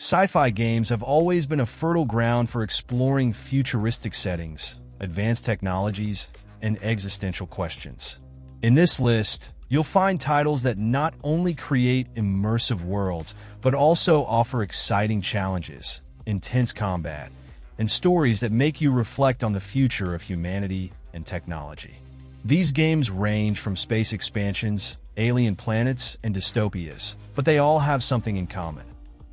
Sci-fi games have always been a fertile ground for exploring futuristic settings, advanced technologies, and existential questions. In this list, you'll find titles that not only create immersive worlds, but also offer exciting challenges, intense combat, and stories that make you reflect on the future of humanity and technology. These games range from space expansions, alien planets, and dystopias, but they all have something in common: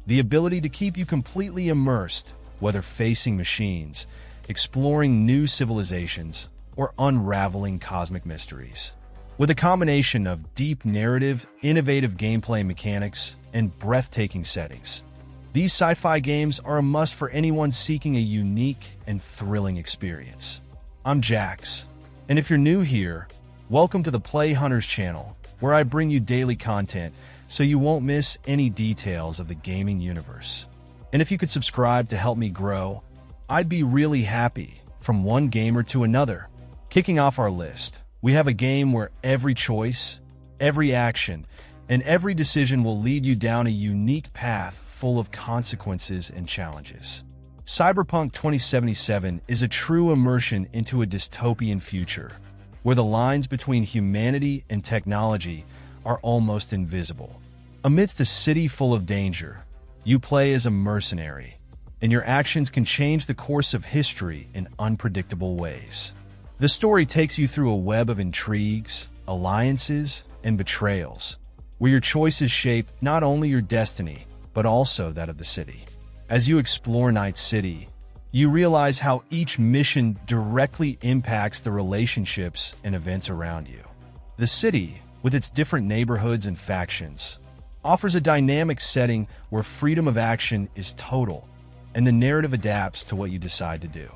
the ability to keep you completely immersed, whether facing machines, exploring new civilizations, or unraveling cosmic mysteries. With a combination of deep narrative, innovative gameplay mechanics, and breathtaking settings, these sci-fi games are a must for anyone seeking a unique and thrilling experience. I'm Jax, and if you're new here, welcome to the Play Hunters channel, where I bring you daily content so you won't miss any details of the gaming universe. And if you could subscribe to help me grow, I'd be really happy. From one gamer to another. Kicking off our list, we have a game where every choice, every action, and every decision will lead you down a unique path full of consequences and challenges. Cyberpunk 2077 is a true immersion into a dystopian future, where the lines between humanity and technology are almost invisible. Amidst a city full of danger, you play as a mercenary, and your actions can change the course of history in unpredictable ways. The story takes you through a web of intrigues, alliances, and betrayals, where your choices shape not only your destiny, but also that of the city. As you explore Night City, you realize how each mission directly impacts the relationships and events around you. The city, with its different neighborhoods and factions, offers a dynamic setting where freedom of action is total, and the narrative adapts to what you decide to do.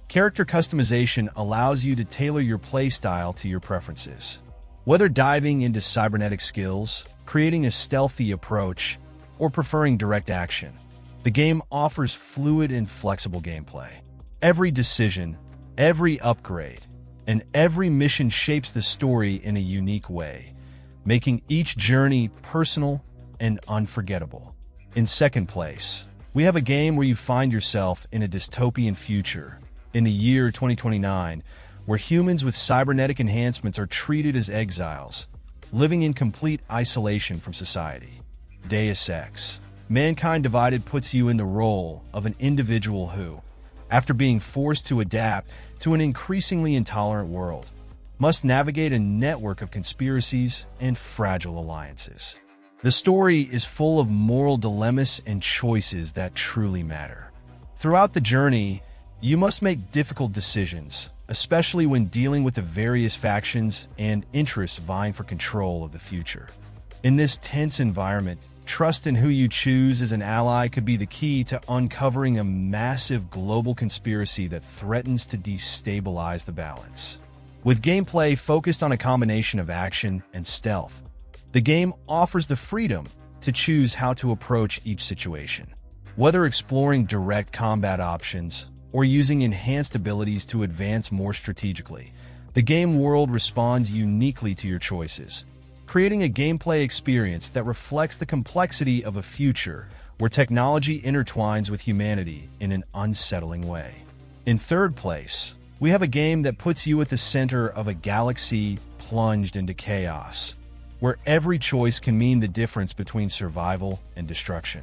Character customization allows you to tailor your playstyle to your preferences. Whether diving into cybernetic skills, creating a stealthy approach, or preferring direct action, the game offers fluid and flexible gameplay. Every decision, every upgrade, and every mission shapes the story in a unique way, making each journey personal and unforgettable. In second place, we have a game where you find yourself in a dystopian future, in the year 2029, where humans with cybernetic enhancements are treated as exiles, living in complete isolation from society. Deus Ex: Mankind Divided puts you in the role of an individual who, after being forced to adapt to an increasingly intolerant world, must navigate a network of conspiracies and fragile alliances. The story is full of moral dilemmas and choices that truly matter. Throughout the journey, you must make difficult decisions, especially when dealing with the various factions and interests vying for control of the future. In this tense environment, trust in who you choose as an ally could be the key to uncovering a massive global conspiracy that threatens to destabilize the balance. With gameplay focused on a combination of action and stealth, the game offers the freedom to choose how to approach each situation. Whether exploring direct combat options or using enhanced abilities to advance more strategically, the game world responds uniquely to your choices, creating a gameplay experience that reflects the complexity of a future where technology intertwines with humanity in an unsettling way. In third place, we have a game that puts you at the center of a galaxy plunged into chaos, where every choice can mean the difference between survival and destruction.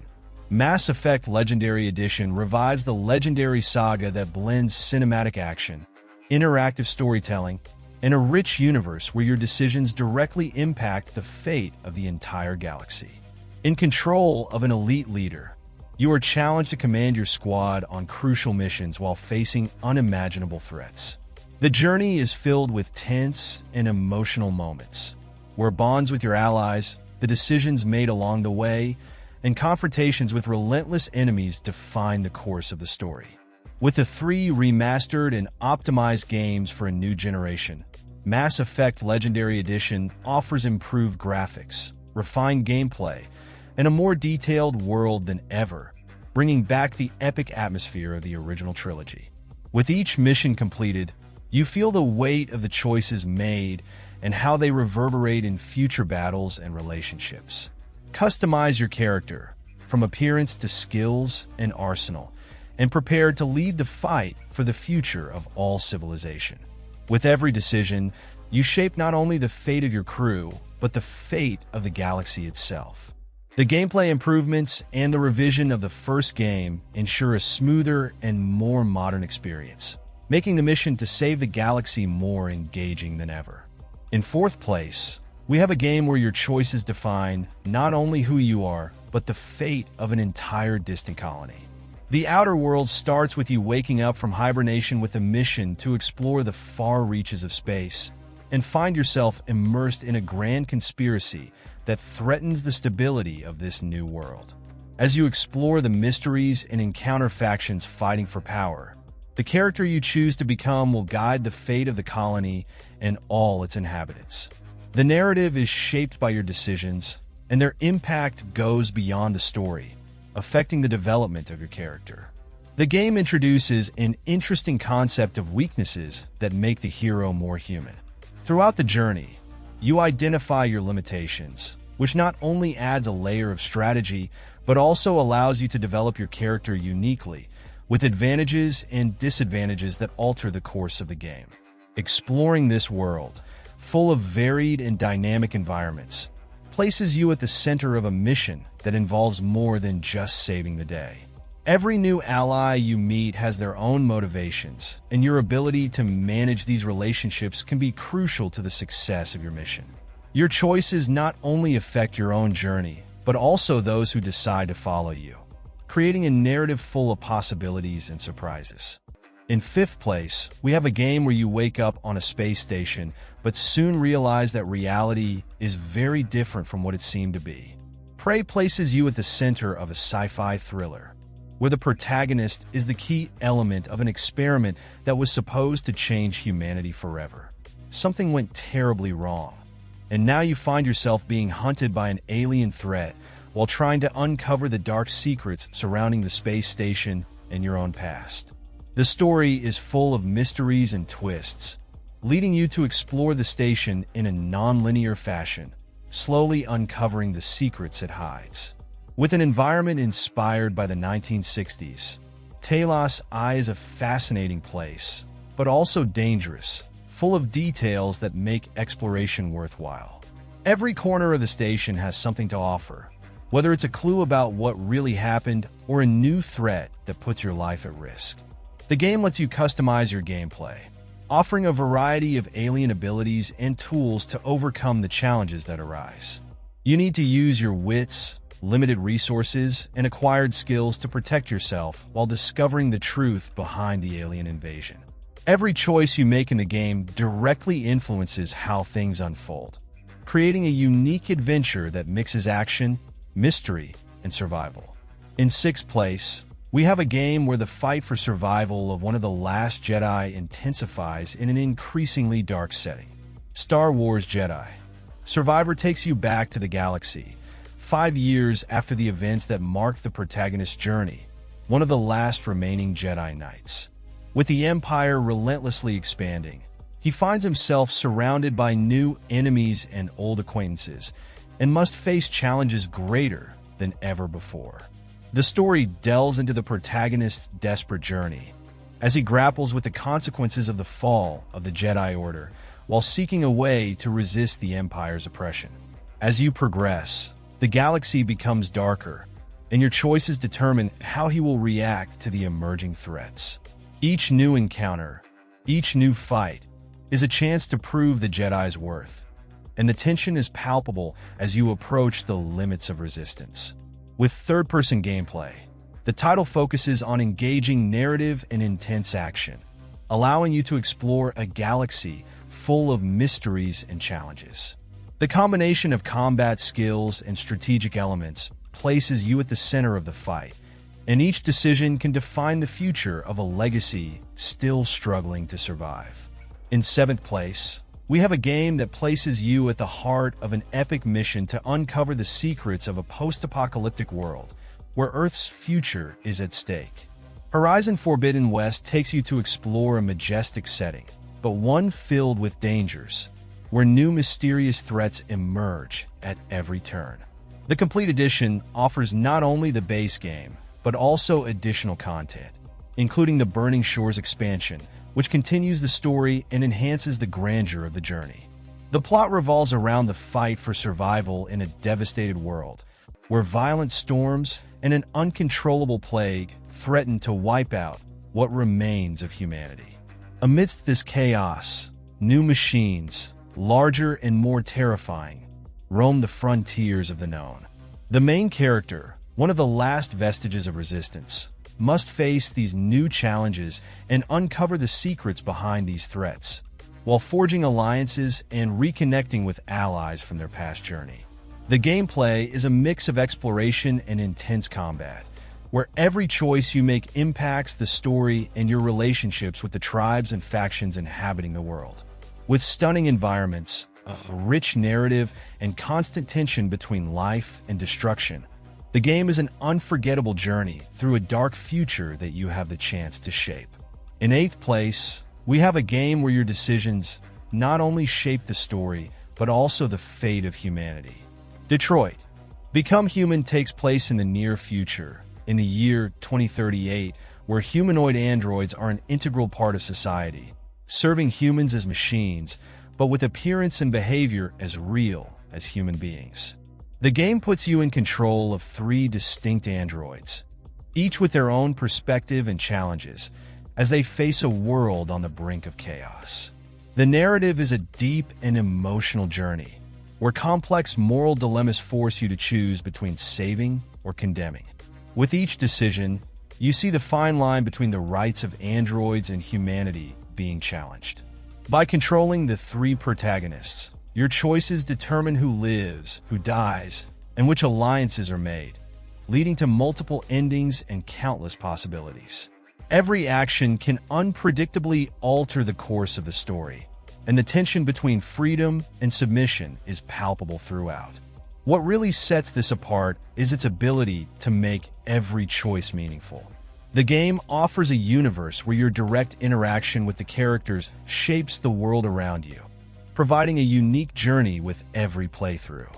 Mass Effect Legendary Edition revives the legendary saga that blends cinematic action, interactive storytelling, and a rich universe where your decisions directly impact the fate of the entire galaxy. In control of an elite leader, you are challenged to command your squad on crucial missions while facing unimaginable threats. The journey is filled with tense and emotional moments, where bonds with your allies, the decisions made along the way, and confrontations with relentless enemies define the course of the story. With the 3 remastered and optimized games for a new generation, Mass Effect Legendary Edition offers improved graphics, refined gameplay, and a more detailed world than ever, bringing back the epic atmosphere of the original trilogy. With each mission completed, you feel the weight of the choices made and how they reverberate in future battles and relationships. Customize your character, from appearance to skills and arsenal, and prepared to lead the fight for the future of all civilization. With every decision, you shape not only the fate of your crew, but the fate of the galaxy itself. The gameplay improvements and the revision of the first game ensure a smoother and more modern experience, making the mission to save the galaxy more engaging than ever. In fourth place, we have a game where your choices define not only who you are, but the fate of an entire distant colony. The Outer Worlds starts with you waking up from hibernation with a mission to explore the far reaches of space and find yourself immersed in a grand conspiracy that threatens the stability of this new world. As you explore the mysteries and encounter factions fighting for power, the character you choose to become will guide the fate of the colony and all its inhabitants. The narrative is shaped by your decisions, and their impact goes beyond the story, affecting the development of your character. The game introduces an interesting concept of weaknesses that make the hero more human. Throughout the journey, you identify your limitations, which not only adds a layer of strategy, but also allows you to develop your character uniquely, with advantages and disadvantages that alter the course of the game. Exploring this world, full of varied and dynamic environments, places you at the center of a mission that involves more than just saving the day. Every new ally you meet has their own motivations, and your ability to manage these relationships can be crucial to the success of your mission. Your choices not only affect your own journey, but also those who decide to follow you, creating a narrative full of possibilities and surprises. In fifth place, we have a game where you wake up on a space station, but soon realize that reality is very different from what it seemed to be. Prey places you at the center of a sci-fi thriller, where the protagonist is the key element of an experiment that was supposed to change humanity forever. Something went terribly wrong, and now you find yourself being hunted by an alien threat while trying to uncover the dark secrets surrounding the space station and your own past. The story is full of mysteries and twists, leading you to explore the station in a non-linear fashion, slowly uncovering the secrets it hides. With an environment inspired by the 1960s, Talos I is a fascinating place, but also dangerous, full of details that make exploration worthwhile. Every corner of the station has something to offer, whether it's a clue about what really happened or a new threat that puts your life at risk. The game lets you customize your gameplay, offering a variety of alien abilities and tools to overcome the challenges that arise. You need to use your wits, limited resources, and acquired skills to protect yourself while discovering the truth behind the alien invasion. Every choice you make in the game directly influences how things unfold, creating a unique adventure that mixes action, mystery, and survival. In sixth place, we have a game where the fight for survival of one of the last Jedi intensifies in an increasingly dark setting. Star Wars Jedi. Survivor takes you back to the galaxy, 5 years after the events that marked the protagonist's journey, one of the last remaining Jedi Knights. With the Empire relentlessly expanding, he finds himself surrounded by new enemies and old acquaintances, and must face challenges greater than ever before. The story delves into the protagonist's desperate journey, as he grapples with the consequences of the fall of the Jedi Order, while seeking a way to resist the Empire's oppression. As you progress, the galaxy becomes darker, and your choices determine how he will react to the emerging threats. Each new encounter, each new fight, is a chance to prove the Jedi's worth, and the tension is palpable as you approach the limits of resistance. With third-person gameplay, the title focuses on engaging narrative and intense action, allowing you to explore a galaxy full of mysteries and challenges. The combination of combat skills and strategic elements places you at the center of the fight, and each decision can define the future of a legacy still struggling to survive. In seventh place, we have a game that places you at the heart of an epic mission to uncover the secrets of a post-apocalyptic world where Earth's future is at stake. Horizon Forbidden West takes you to explore a majestic setting, but one filled with dangers, where new mysterious threats emerge at every turn. The Complete Edition offers not only the base game, but also additional content, including the Burning Shores expansion, which continues the story and enhances the grandeur of the journey. The plot revolves around the fight for survival in a devastated world, where violent storms and an uncontrollable plague threaten to wipe out what remains of humanity. Amidst this chaos, new machines, larger and more terrifying, roam the frontiers of the known. The main character, one of the last vestiges of resistance, must face these new challenges and uncover the secrets behind these threats, while forging alliances and reconnecting with allies from their past journey. The gameplay is a mix of exploration and intense combat, where every choice you make impacts the story and your relationships with the tribes and factions inhabiting the world. With stunning environments, a rich narrative, and constant tension between life and destruction, the game is an unforgettable journey through a dark future that you have the chance to shape. In 8th place, we have a game where your decisions not only shape the story, but also the fate of humanity. Detroit: Become Human takes place in the near future, in the year 2038, where humanoid androids are an integral part of society, serving humans as machines, but with appearance and behavior as real as human beings. The game puts you in control of 3 distinct androids, each with their own perspective and challenges, as they face a world on the brink of chaos. The narrative is a deep and emotional journey, where complex moral dilemmas force you to choose between saving or condemning. With each decision, you see the fine line between the rights of androids and humanity being challenged. By controlling the 3 protagonists, your choices determine who lives, who dies, and which alliances are made, leading to multiple endings and countless possibilities. Every action can unpredictably alter the course of the story, and the tension between freedom and submission is palpable throughout. What really sets this apart is its ability to make every choice meaningful. The game offers a universe where your direct interaction with the characters shapes the world around you, providing a unique journey with every playthrough.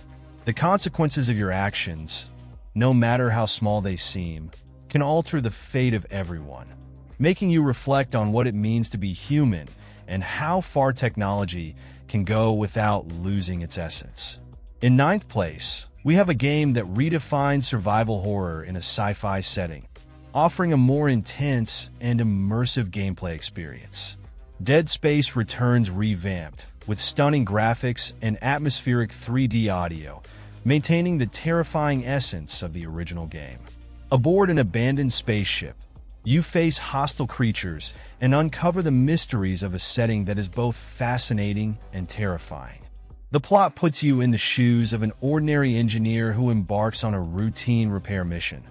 The consequences of your actions, no matter how small they seem, can alter the fate of everyone, making you reflect on what it means to be human and how far technology can go without losing its essence. In 9th place, we have a game that redefines survival horror in a sci-fi setting, offering a more intense and immersive gameplay experience. Dead Space returns revamped, with stunning graphics and atmospheric 3D audio, maintaining the terrifying essence of the original game. Aboard an abandoned spaceship, you face hostile creatures and uncover the mysteries of a setting that is both fascinating and terrifying. The plot puts you in the shoes of an ordinary engineer who embarks on a routine repair mission,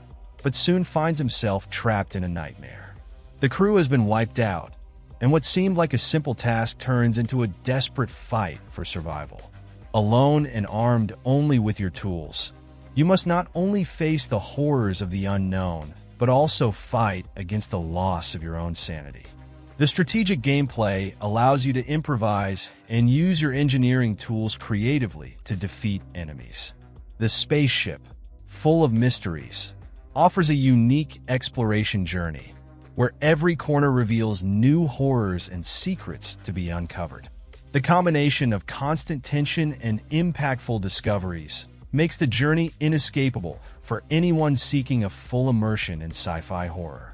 but soon finds himself trapped in a nightmare. The crew has been wiped out, and what seemed like a simple task turns into a desperate fight for survival. Alone and armed only with your tools, you must not only face the horrors of the unknown, but also fight against the loss of your own sanity. The strategic gameplay allows you to improvise and use your engineering tools creatively to defeat enemies. The spaceship, full of mysteries, offers a unique exploration journey, where every corner reveals new horrors and secrets to be uncovered. The combination of constant tension and impactful discoveries makes the journey inescapable for anyone seeking a full immersion in sci-fi horror.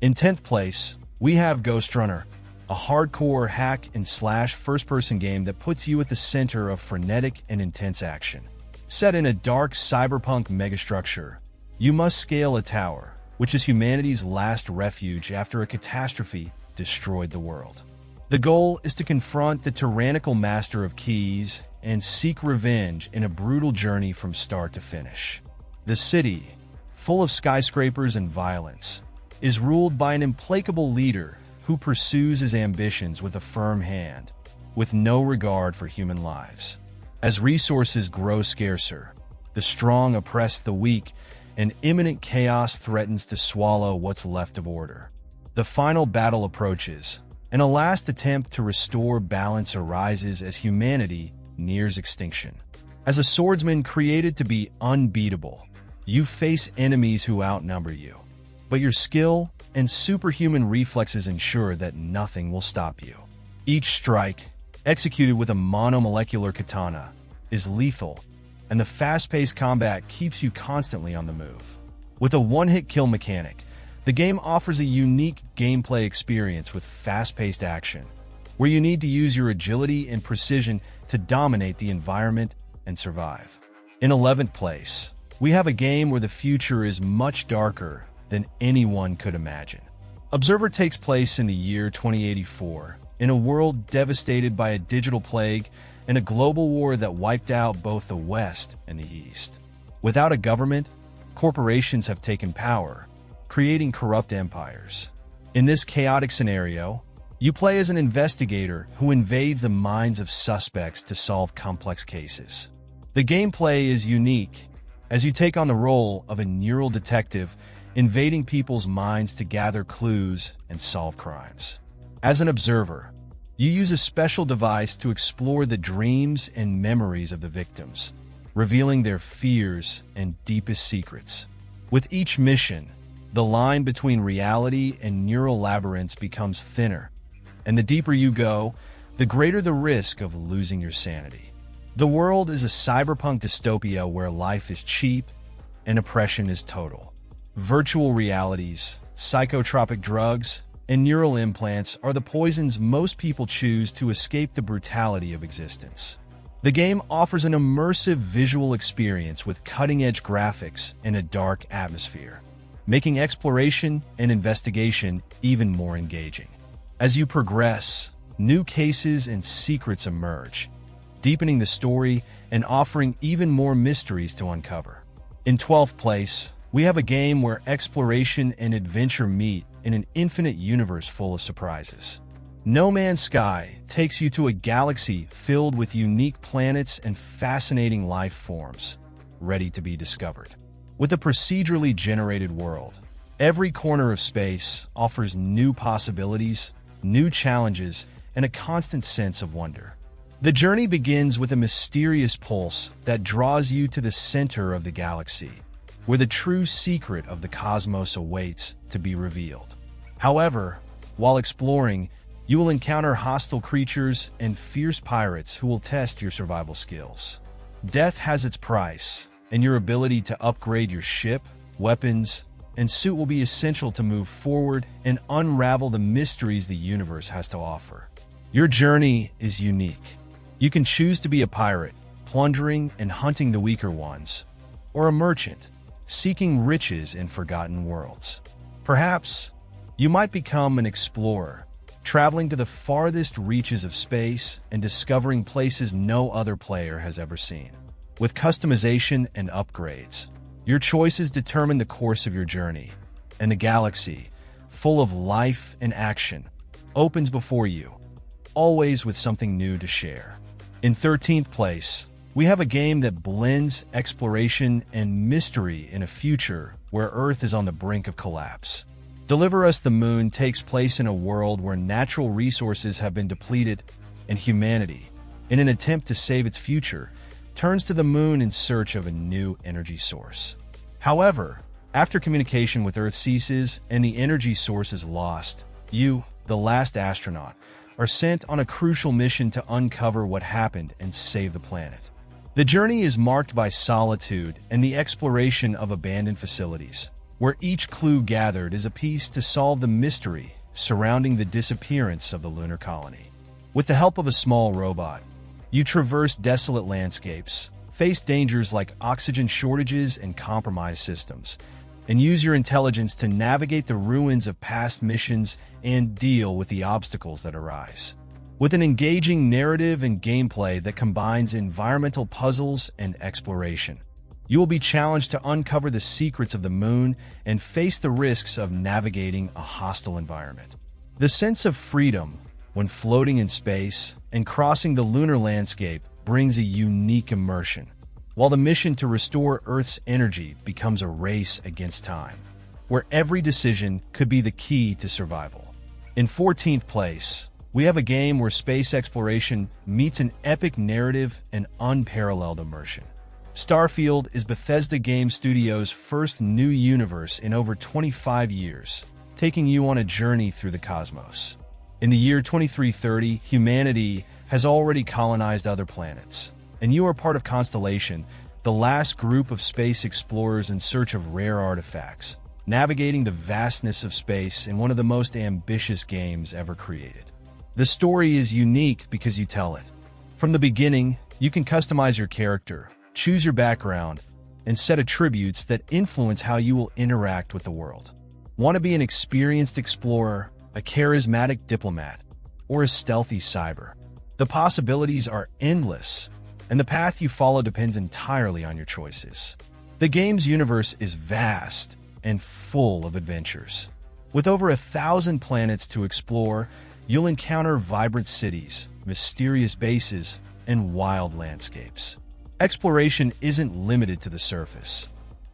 In 10th place, we have Ghostrunner, a hardcore hack-and-slash first-person game that puts you at the center of frenetic and intense action. Set in a dark cyberpunk megastructure, you must scale a tower, which is humanity's last refuge after a catastrophe destroyed the world. The goal is to confront the tyrannical master of keys and seek revenge in a brutal journey from start to finish. The city, full of skyscrapers and violence, is ruled by an implacable leader who pursues his ambitions with a firm hand, with no regard for human lives. As resources grow scarcer, the strong oppress the weak, and imminent chaos threatens to swallow what's left of order. The final battle approaches, and a last attempt to restore balance arises as humanity nears extinction. As a swordsman created to be unbeatable, you face enemies who outnumber you. But your skill and superhuman reflexes ensure that nothing will stop you. Each strike, executed with a monomolecular katana, is lethal, and the fast-paced combat keeps you constantly on the move. With a one-hit kill mechanic, the game offers a unique gameplay experience with fast-paced action, where you need to use your agility and precision to dominate the environment and survive. In 11th place, we have a game where the future is much darker than anyone could imagine. Observer takes place in the year 2084, in a world devastated by a digital plague and a global war that wiped out both the West and the East. Without a government, corporations have taken power, creating corrupt empires. In this chaotic scenario, you play as an investigator who invades the minds of suspects to solve complex cases. The gameplay is unique, as you take on the role of a neural detective invading people's minds to gather clues and solve crimes. As an observer, you use a special device to explore the dreams and memories of the victims, revealing their fears and deepest secrets. With each mission, the line between reality and neural labyrinths becomes thinner, and the deeper you go, the greater the risk of losing your sanity. The world is a cyberpunk dystopia where life is cheap and oppression is total. Virtual realities, psychotropic drugs, and neural implants are the poisons most people choose to escape the brutality of existence. The game offers an immersive visual experience with cutting-edge graphics and a dark atmosphere, making exploration and investigation even more engaging. As you progress, new cases and secrets emerge, deepening the story and offering even more mysteries to uncover. In 12th place, we have a game where exploration and adventure meet in an infinite universe full of surprises. No Man's Sky takes you to a galaxy filled with unique planets and fascinating life forms, ready to be discovered. With a procedurally generated world, every corner of space offers new possibilities, new challenges, and a constant sense of wonder. The journey begins with a mysterious pulse that draws you to the center of the galaxy, where the true secret of the cosmos awaits to be revealed. However, while exploring, you will encounter hostile creatures and fierce pirates who will test your survival skills. Death has its price, and your ability to upgrade your ship, weapons, and suit will be essential to move forward and unravel the mysteries the universe has to offer. Your journey is unique. You can choose to be a pirate, plundering and hunting the weaker ones, or a merchant, seeking riches in forgotten worlds. Perhaps you might become an explorer, traveling to the farthest reaches of space and discovering places no other player has ever seen. With customization and upgrades, your choices determine the course of your journey, and the galaxy, full of life and action, opens before you, always with something new to share. In 13th place, we have a game that blends exploration and mystery in a future where Earth is on the brink of collapse. Deliver Us the Moon takes place in a world where natural resources have been depleted, and humanity, in an attempt to save its future, turns to the moon in search of a new energy source. However, after communication with Earth ceases and the energy source is lost, you, the last astronaut, are sent on a crucial mission to uncover what happened and save the planet. The journey is marked by solitude and the exploration of abandoned facilities, where each clue gathered is a piece to solve the mystery surrounding the disappearance of the lunar colony. With the help of a small robot, you traverse desolate landscapes, face dangers like oxygen shortages and compromised systems, and use your intelligence to navigate the ruins of past missions and deal with the obstacles that arise. With an engaging narrative and gameplay that combines environmental puzzles and exploration, you will be challenged to uncover the secrets of the moon and face the risks of navigating a hostile environment. The sense of freedom when floating in space and crossing the lunar landscape brings a unique immersion, while the mission to restore Earth's energy becomes a race against time, where every decision could be the key to survival. In 14th place, we have a game where space exploration meets an epic narrative and unparalleled immersion. Starfield is Bethesda Game Studios' first new universe in over 25 years, taking you on a journey through the cosmos. In the year 2330, humanity has already colonized other planets, and you are part of Constellation, the last group of space explorers in search of rare artifacts, navigating the vastness of space in one of the most ambitious games ever created. The story is unique because you tell it. From the beginning, you can customize your character, choose your background, and set attributes that influence how you will interact with the world. Want to be an experienced explorer, a charismatic diplomat, or a stealthy cyber? The possibilities are endless, and the path you follow depends entirely on your choices. The game's universe is vast and full of adventures. With over 1,000 planets to explore, you'll encounter vibrant cities, mysterious bases, and wild landscapes. Exploration isn't limited to the surface.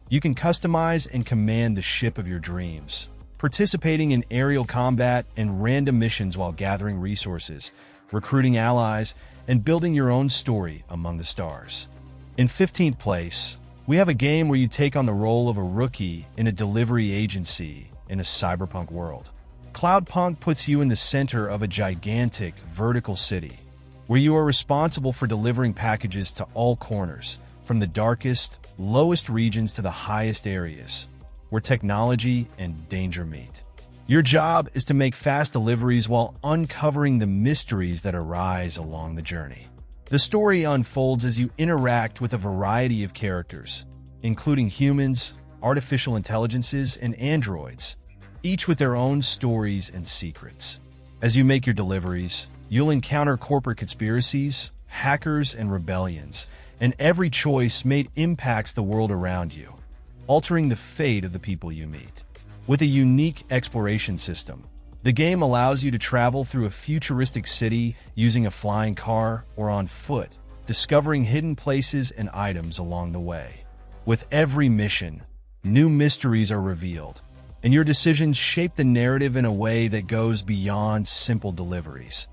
You can customize and command the ship of your dreams, participating in aerial combat and random missions while gathering resources, recruiting allies, and building your own story among the stars. In 15th place, we have a game where you take on the role of a rookie in a delivery agency in a cyberpunk world. Cloudpunk puts you in the center of a gigantic vertical city, where you are responsible for delivering packages to all corners, from the darkest, lowest regions to the highest areas, where technology and danger meet. Your job is to make fast deliveries while uncovering the mysteries that arise along the journey. The story unfolds as you interact with a variety of characters, including humans, artificial intelligences, and androids, each with their own stories and secrets. As you make your deliveries, you'll encounter corporate conspiracies, hackers, and rebellions, and every choice made impacts the world around you, altering the fate of the people you meet. With a unique exploration system, the game allows you to travel through a futuristic city using a flying car or on foot, discovering hidden places and items along the way. With every mission, new mysteries are revealed, and your decisions shape the narrative in a way that goes beyond simple deliveries,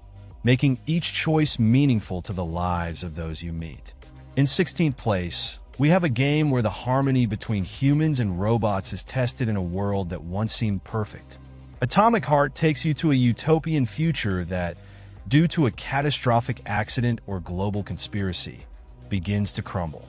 making each choice meaningful to the lives of those you meet. In 16th place, we have a game where the harmony between humans and robots is tested in a world that once seemed perfect. Atomic Heart takes you to a utopian future that, due to a catastrophic accident or global conspiracy, begins to crumble.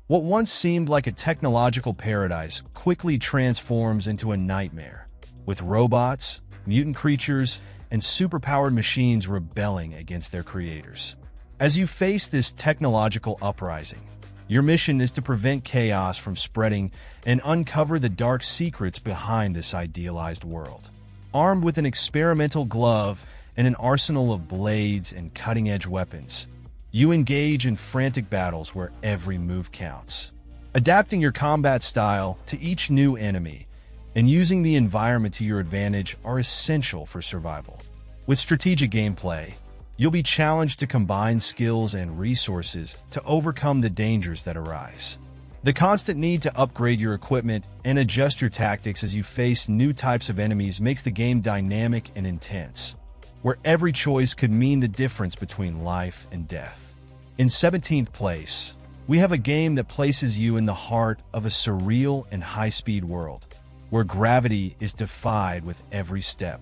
What once seemed like a technological paradise quickly transforms into a nightmare, with robots, mutant creatures, and superpowered machines rebelling against their creators. As you face this technological uprising, your mission is to prevent chaos from spreading and uncover the dark secrets behind this idealized world. Armed with an experimental glove and an arsenal of blades and cutting-edge weapons, you engage in frantic battles where every move counts. Adapting your combat style to each new enemy and using the environment to your advantage are essential for survival. With strategic gameplay, you'll be challenged to combine skills and resources to overcome the dangers that arise. The constant need to upgrade your equipment and adjust your tactics as you face new types of enemies makes the game dynamic and intense, where every choice could mean the difference between life and death. In 17th place, we have a game that places you in the heart of a surreal and high-speed world, where gravity is defied with every step.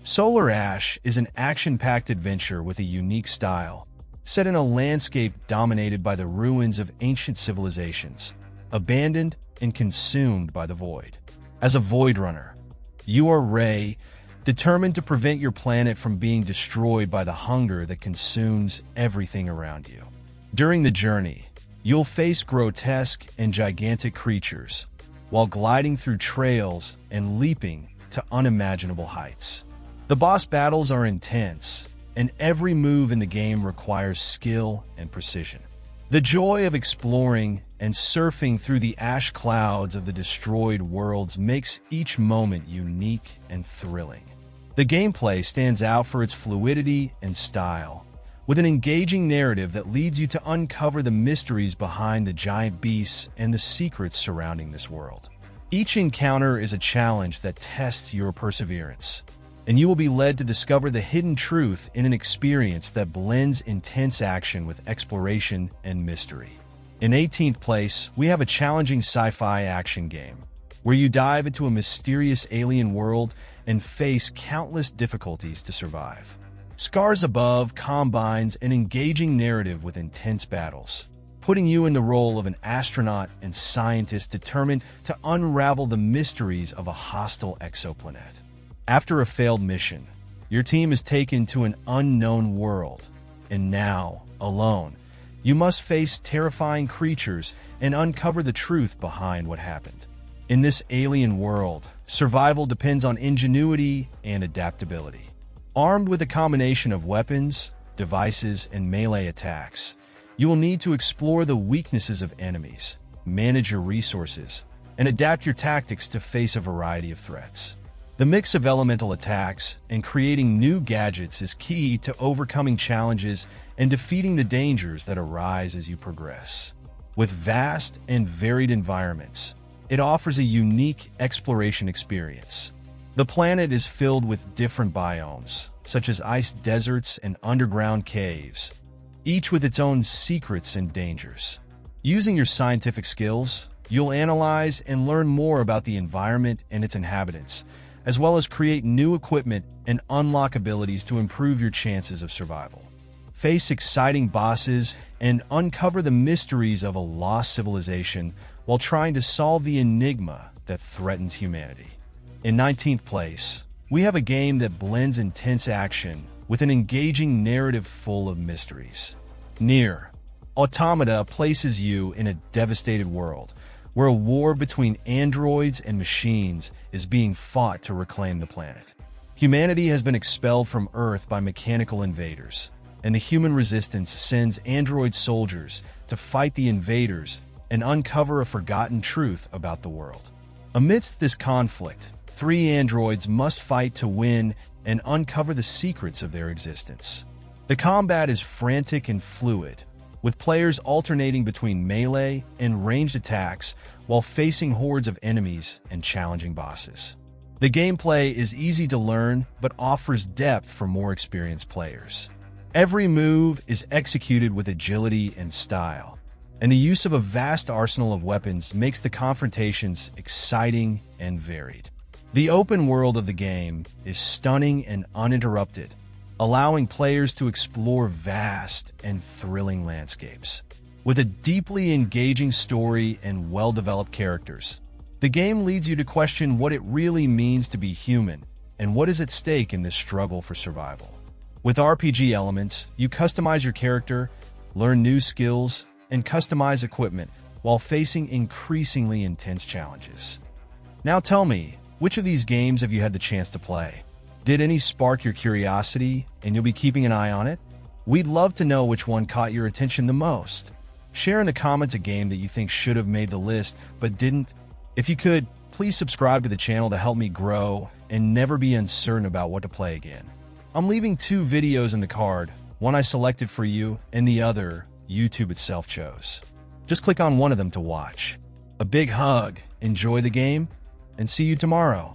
Solar Ash is an action-packed adventure with a unique style, set in a landscape dominated by the ruins of ancient civilizations, abandoned and consumed by the void. As a Void Runner, you are Ray, determined to prevent your planet from being destroyed by the hunger that consumes everything around you. During the journey, you'll face grotesque and gigantic creatures, while gliding through trails and leaping to unimaginable heights. The boss battles are intense, and every move in the game requires skill and precision. The joy of exploring and surfing through the ash clouds of the destroyed worlds makes each moment unique and thrilling. The gameplay stands out for its fluidity and style, with an engaging narrative that leads you to uncover the mysteries behind the giant beasts and the secrets surrounding this world. Each encounter is a challenge that tests your perseverance, and you will be led to discover the hidden truth in an experience that blends intense action with exploration and mystery. In 18th place, we have a challenging sci-fi action game, where you dive into a mysterious alien world and face countless difficulties to survive. Scars Above combines an engaging narrative with intense battles, putting you in the role of an astronaut and scientist determined to unravel the mysteries of a hostile exoplanet. After a failed mission, your team is taken to an unknown world, and now, alone, you must face terrifying creatures and uncover the truth behind what happened. In this alien world, survival depends on ingenuity and adaptability. Armed with a combination of weapons, devices, and melee attacks, you will need to explore the weaknesses of enemies, manage your resources, and adapt your tactics to face a variety of threats. The mix of elemental attacks and creating new gadgets is key to overcoming challenges and defeating the dangers that arise as you progress. With vast and varied environments, it offers a unique exploration experience. The planet is filled with different biomes, such as ice deserts and underground caves, each with its own secrets and dangers. Using your scientific skills, you'll analyze and learn more about the environment and its inhabitants, as well as create new equipment and unlock abilities to improve your chances of survival. Face exciting bosses and uncover the mysteries of a lost civilization while trying to solve the enigma that threatens humanity. In 19th place, we have a game that blends intense action with an engaging narrative full of mysteries. Nier Automata places you in a devastated world, where a war between androids and machines is being fought to reclaim the planet. Humanity has been expelled from Earth by mechanical invaders, and the human resistance sends android soldiers to fight the invaders and uncover a forgotten truth about the world. Amidst this conflict, 3 androids must fight to win and uncover the secrets of their existence. The combat is frantic and fluid, with players alternating between melee and ranged attacks while facing hordes of enemies and challenging bosses. The gameplay is easy to learn but offers depth for more experienced players. Every move is executed with agility and style, and the use of a vast arsenal of weapons makes the confrontations exciting and varied. The open world of the game is stunning and uninterrupted, allowing players to explore vast and thrilling landscapes. With a deeply engaging story and well-developed characters, the game leads you to question what it really means to be human and what is at stake in this struggle for survival. With RPG elements, you customize your character, learn new skills, and customize equipment while facing increasingly intense challenges. Now tell me, which of these games have you had the chance to play? Did any spark your curiosity and you'll be keeping an eye on it? We'd love to know which one caught your attention the most. Share in the comments a game that you think should have made the list but didn't. If you could, please subscribe to the channel to help me grow and never be uncertain about what to play again. I'm leaving 2 videos in the card, one I selected for you and the other YouTube itself chose. Just click on one of them to watch. A big hug, enjoy the game, and see you tomorrow.